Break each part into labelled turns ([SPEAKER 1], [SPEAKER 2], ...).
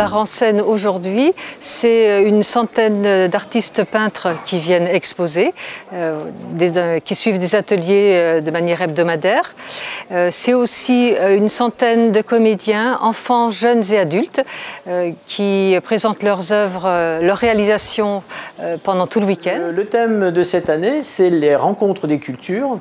[SPEAKER 1] la Rancenne aujourd'hui, c'est une centaine d'artistes peintres qui viennent exposer, qui suivent des ateliers de manière hebdomadaire. C'est aussi une centaine de comédiens, enfants, jeunes et adultes, qui présentent leurs œuvres, leurs réalisations pendant tout le week-end.
[SPEAKER 2] Le thème de cette année, c'est les rencontres des cultures.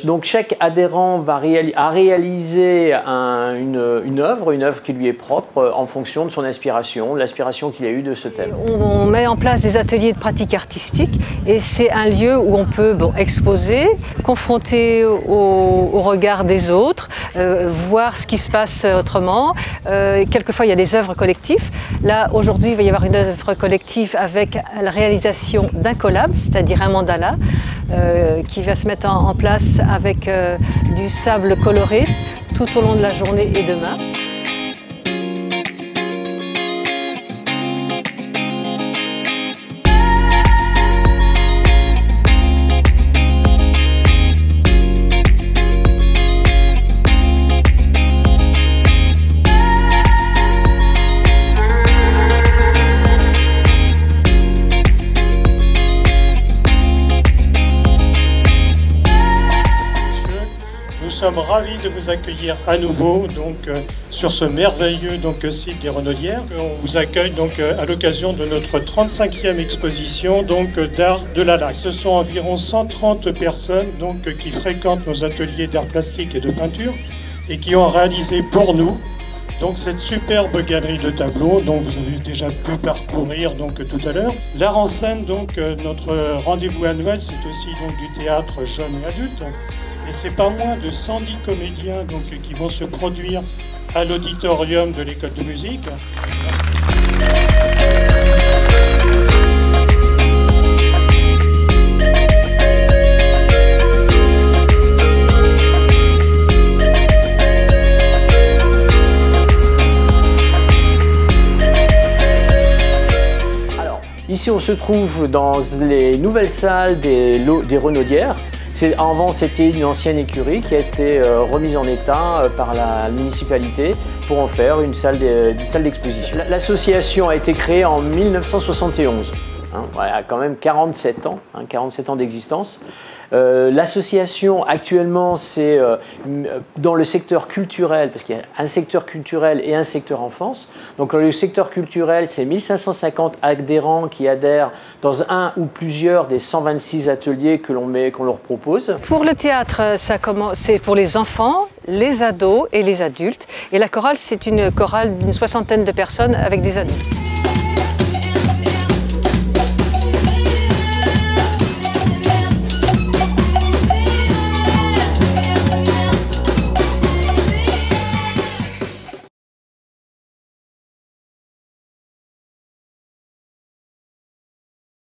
[SPEAKER 2] Donc chaque adhérent a réalisé une œuvre qui lui est propre en fonction de son inspiration, l'inspiration qu'il a eue de ce thème.
[SPEAKER 1] On met en place des ateliers de pratique artistique et c'est un lieu où on peut exposer, confronter au regard des autres, voir ce qui se passe autrement. Quelquefois il y a des œuvres collectives. Là aujourd'hui il va y avoir une œuvre collective avec la réalisation d'un collab, c'est-à-dire un mandala qui va se mettre en place avec du sable coloré tout au long de la journée et demain.
[SPEAKER 3] Nous sommes ravis de vous accueillir à nouveau sur ce merveilleux site des Renaudières. On vous accueille à l'occasion de notre 35e exposition d'art de la laque. Ce sont environ 130 personnes qui fréquentent nos ateliers d'art plastique et de peinture et qui ont réalisé pour nous cette superbe galerie de tableaux dont vous avez déjà pu parcourir tout à l'heure. L'art en scène, notre rendez-vous annuel, c'est aussi du théâtre jeune et adulte. Et c'est pas moins de 110 comédiens qui vont se produire à l'auditorium de l'école de musique.
[SPEAKER 2] Alors, ici on se trouve dans les nouvelles salles des Renaudières. Avant, c'était une ancienne écurie qui a été remise en état par la municipalité pour en faire une salle d'exposition. L'association a été créée en 1971. Voilà, quand même 47 ans, 47 ans d'existence. L'association actuellement c'est dans le secteur culturel, parce qu'il y a un secteur culturel et un secteur enfance. Donc le secteur culturel c'est 1550 adhérents qui adhèrent dans un ou plusieurs des 126 ateliers qu'on leur propose.
[SPEAKER 1] Pour le théâtre, c'est pour les enfants, les ados et les adultes. Et la chorale c'est une chorale d'une 60aine de personnes avec des adultes.